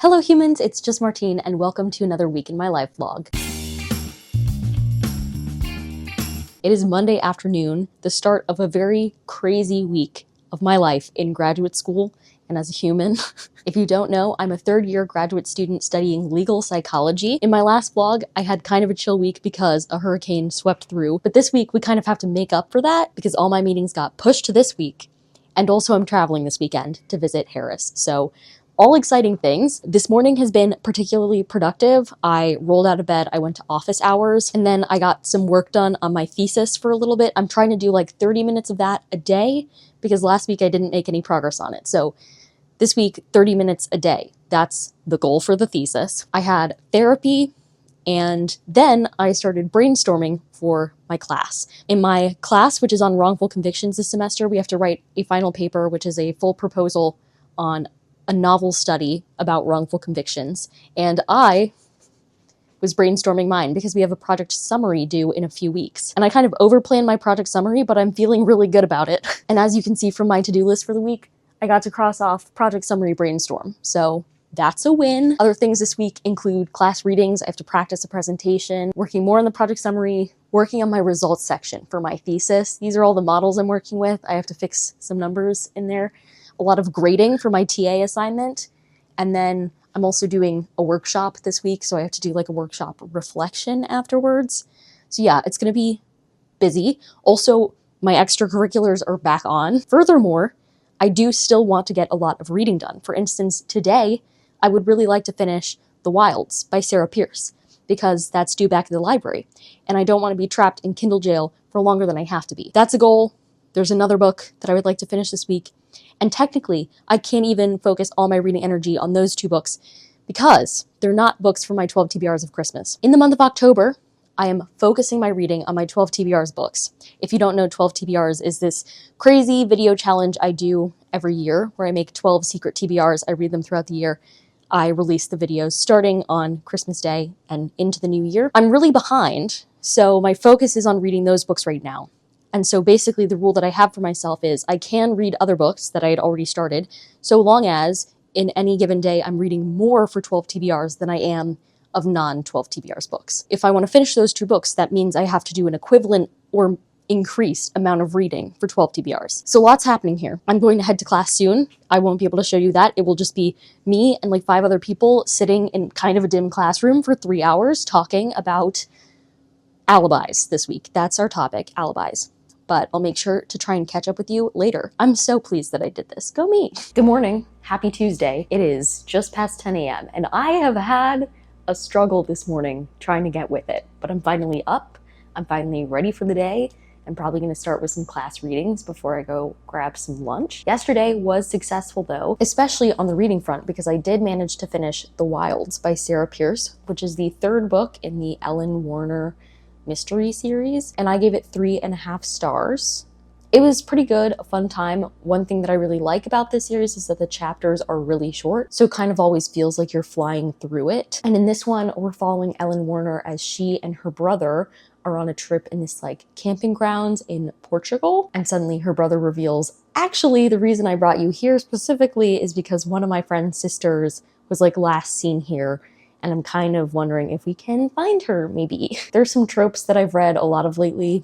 Hello humans, it's just Martine and welcome to another week in my life vlog. It is Monday afternoon, the start of a very crazy week of my life in graduate school and as a human. If you don't know, I'm a third-year graduate student studying legal psychology. In my last vlog, I had kind of a chill week because a hurricane swept through, but this week we kind of have to make up for that because all my meetings got pushed to this week. And also I'm traveling this weekend to visit Harris, so all exciting things. This morning has been particularly productive. I rolled out of bed, I went to office hours, and then I got some work done on my thesis for a little bit. I'm trying to do like 30 minutes of that a day because last week I didn't make any progress on it. So this week, 30 minutes a day. That's the goal for the thesis. I had therapy, and then I started brainstorming for my class. In my class, which is on wrongful convictions this semester, we have to write a final paper, which is a full proposal on a novel study about wrongful convictions, and I was brainstorming mine because we have a project summary due in a few weeks. And I kind of overplanned my project summary, but I'm feeling really good about it. And as you can see from my to-do list for the week, I got to cross off project summary brainstorm. So that's a win. Other things this week include class readings. I have to practice a presentation, working more on the project summary, working on my results section for my thesis. These are all the models I'm working with. I have to fix some numbers in there. A lot of grading for my TA assignment. And then I'm also doing a workshop this week, so I have to do like a workshop reflection afterwards. So yeah, it's gonna be busy. Also, my extracurriculars are back on. Furthermore, I do still want to get a lot of reading done. For instance, today, I would really like to finish The Wilds by Sarah Pierce, because that's due back at the library. And I don't want to be trapped in Kindle jail for longer than I have to be. That's a goal. There's another book that I would like to finish this week. And technically, I can't even focus all my reading energy on those two books because they're not books for my 12 TBRs of Christmas. In the month of October, I am focusing my reading on my 12 TBRs books. If you don't know, 12 TBRs is this crazy video challenge I do every year where I make 12 secret TBRs. I read them throughout the year. I release the videos starting on Christmas Day and into the new year. I'm really behind, so my focus is on reading those books right now. And so basically the rule that I have for myself is I can read other books that I had already started, so long as in any given day I'm reading more for 12 TBRs than I am of non-12 TBRs books. If I want to finish those two books, that means I have to do an equivalent or increased amount of reading for 12 TBRs. So lots happening here. I'm going to head to class soon. I won't be able to show you that. It will just be me and like 5 other people sitting in kind of a dim classroom for 3 hours talking about alibis this week. That's our topic, alibis. But I'll make sure to try and catch up with you later. I'm so pleased that I did this. Go me. Good morning. Happy Tuesday. It is just past 10 a.m. and I have had a struggle this morning trying to get with it, but I'm finally up. I'm finally ready for the day. I'm probably going to start with some class readings before I go grab some lunch. Yesterday was successful though, especially on the reading front, because I did manage to finish The Wilds by Sarah Pierce, which is the third book in the Ellen Warner mystery series, and I gave it 3.5 stars. It was pretty good, a fun time. One thing that I really like about this series is that the chapters are really short, so it kind of always feels like you're flying through it. And in this one, we're following Ellen Warner as she and her brother are on a trip in this like camping grounds in Portugal, and suddenly her brother reveals, actually, the reason I brought you here specifically is because one of my friend's sisters was like last seen here, and I'm kind of wondering if we can find her, maybe. There's some tropes that I've read a lot of lately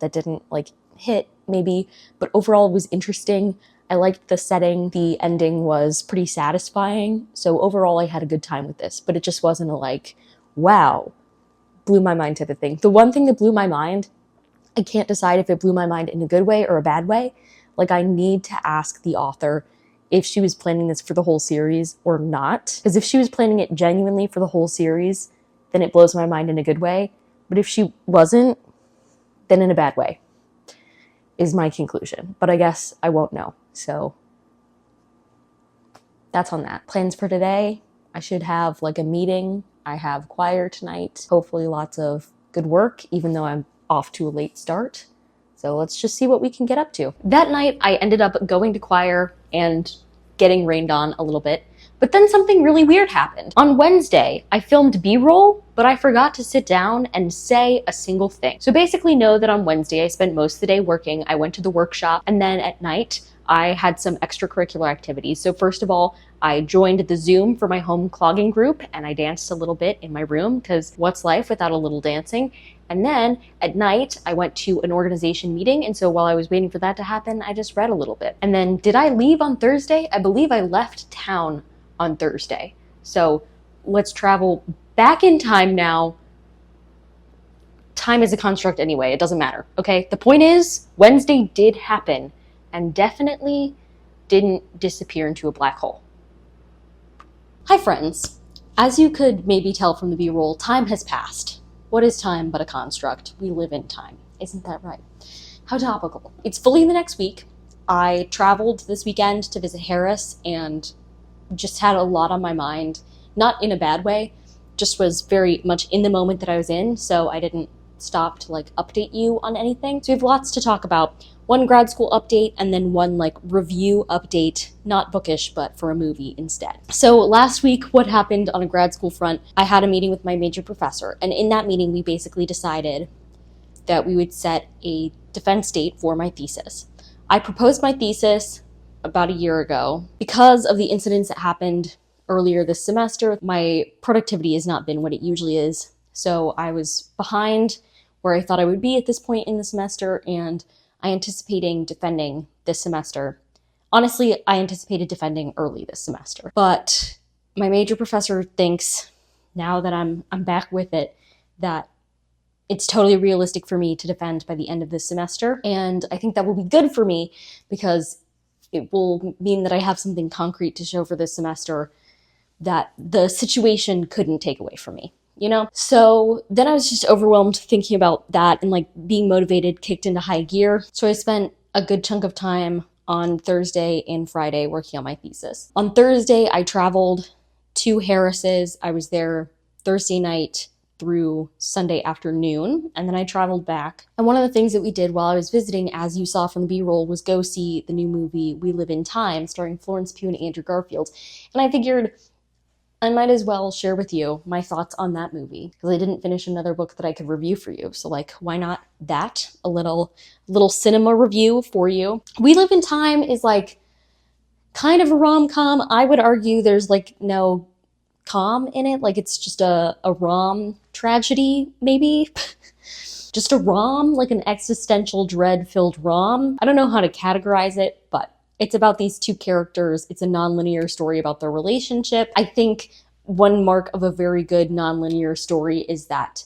that didn't like hit, maybe, but overall it was interesting. I liked the setting. The ending was pretty satisfying. So overall I had a good time with this, but it just wasn't a like, wow, blew my mind type of thing. The one thing that blew my mind, I can't decide if it blew my mind in a good way or a bad way. Like I need to ask the author if she was planning this for the whole series or not. Because if she was planning it genuinely for the whole series, then it blows my mind in a good way. But if she wasn't, then in a bad way, is my conclusion. But I guess I won't know. So that's on that. Plans for today, I should have like a meeting. I have choir tonight. Hopefully lots of good work, even though I'm off to a late start. So let's just see what we can get up to. That night, I ended up going to choir and getting rained on a little bit. But then something really weird happened. On Wednesday, I filmed B-roll, but I forgot to sit down and say a single thing. So basically know that on Wednesday, I spent most of the day working. I went to the workshop, and then at night, I had some extracurricular activities. So first of all, I joined the Zoom for my home clogging group, and I danced a little bit in my room, because what's life without a little dancing? And then at night, I went to an organization meeting, and so while I was waiting for that to happen, I just read a little bit. And then did I leave on Thursday? I believe I left town on Thursday. So let's travel back in time now. Time is a construct anyway, it doesn't matter, okay? The point is, Wednesday did happen, and definitely didn't disappear into a black hole. Hi friends. As you could maybe tell from the B-roll, time has passed. What is time but a construct? We live in time. Isn't that right? How topical. It's fully in the next week. I traveled this weekend to visit Harris and just had a lot on my mind. Not in a bad way, just was very much in the moment that I was in, so I didn't stop to update you on anything. So we have lots to talk about. One grad school update and then one review update, not bookish, but for a movie instead. So last week, what happened on a grad school front, I had a meeting with my major professor, and in that meeting, we basically decided that we would set a defense date for my thesis. I proposed my thesis about a year ago. Because of the incidents that happened earlier this semester, my productivity has not been what it usually is. So I was behind where I thought I would be at this point in the semester, and I anticipating defending this semester. Honestly, I anticipated defending early this semester, but my major professor thinks, now that I'm back with it, that it's totally realistic for me to defend by the end of this semester. And I think that will be good for me because it will mean that I have something concrete to show for this semester that the situation couldn't take away from me. So then I was just overwhelmed thinking about that, and being motivated kicked into high gear. So I spent a good chunk of time on Thursday and Friday working on my thesis. On Thursday, I traveled to Harris's. I was there Thursday night through Sunday afternoon, and then I traveled back. And one of the things that we did while I was visiting, as you saw from the B-roll, was go see the new movie We Live in Time, starring Florence Pugh and Andrew Garfield. And I figured I might as well share with you my thoughts on that movie, because I didn't finish another book that I could review for you. So why not that? A little cinema review for you. We Live in Time is kind of a rom-com. I would argue there's no com in it. It's just a rom tragedy, maybe. Just a rom, an existential dread-filled rom. I don't know how to categorize it, but it's about these two characters. It's a nonlinear story about their relationship. I think one mark of a very good nonlinear story is that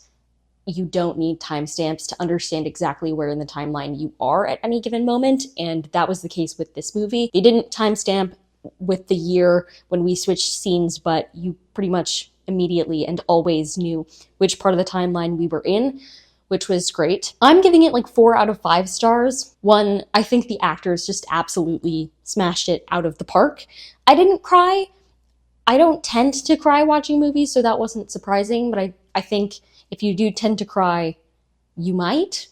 you don't need timestamps to understand exactly where in the timeline you are at any given moment, and that was the case with this movie. They didn't timestamp with the year when we switched scenes, but you pretty much immediately and always knew which part of the timeline we were in, which was great. I'm giving it 4 out of 5 stars. One, I think the actors just absolutely smashed it out of the park. I didn't cry. I don't tend to cry watching movies, so that wasn't surprising, but I think if you do tend to cry, you might.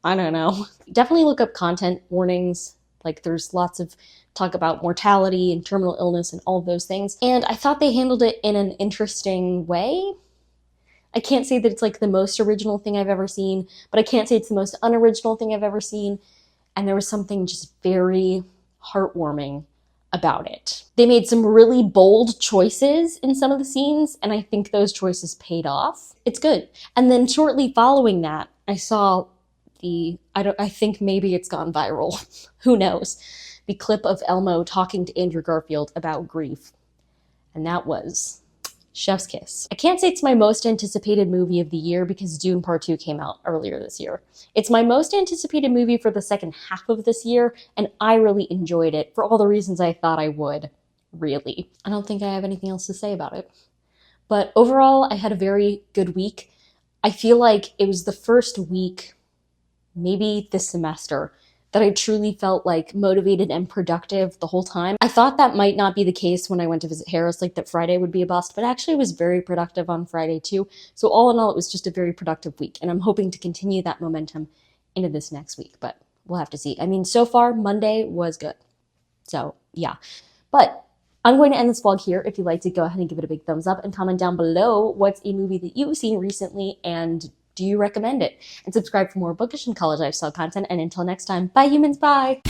I don't know. Definitely look up content warnings. There's lots of talk about mortality and terminal illness and all of those things. And I thought they handled it in an interesting way. I can't say that it's the most original thing I've ever seen, but I can't say it's the most unoriginal thing I've ever seen. And there was something just very heartwarming about it. They made some really bold choices in some of the scenes, and I think those choices paid off. It's good. And then shortly following that, I saw I think maybe it's gone viral. Who knows? The clip of Elmo talking to Andrew Garfield about grief. And that was chef's kiss. I can't say it's my most anticipated movie of the year because Dune Part 2 came out earlier this year. It's my most anticipated movie for the second half of this year, and I really enjoyed it for all the reasons I thought I would, really. I don't think I have anything else to say about it. But overall, I had a very good week. I feel like it was the first week, maybe this semester, that I truly felt motivated and productive the whole time. I thought that might not be the case when I went to visit Harris, that Friday would be a bust, but actually it was very productive on Friday too. So all in all, it was just a very productive week, and I'm hoping to continue that momentum into this next week, but we'll have to see. I mean, so far, Monday was good. So yeah, but I'm going to end this vlog here. If you'd like to, go ahead and give it a big thumbs up and comment down below what's a movie that you've seen recently and do you recommend it? And subscribe for more bookish and college lifestyle content. And until next time, bye humans, bye!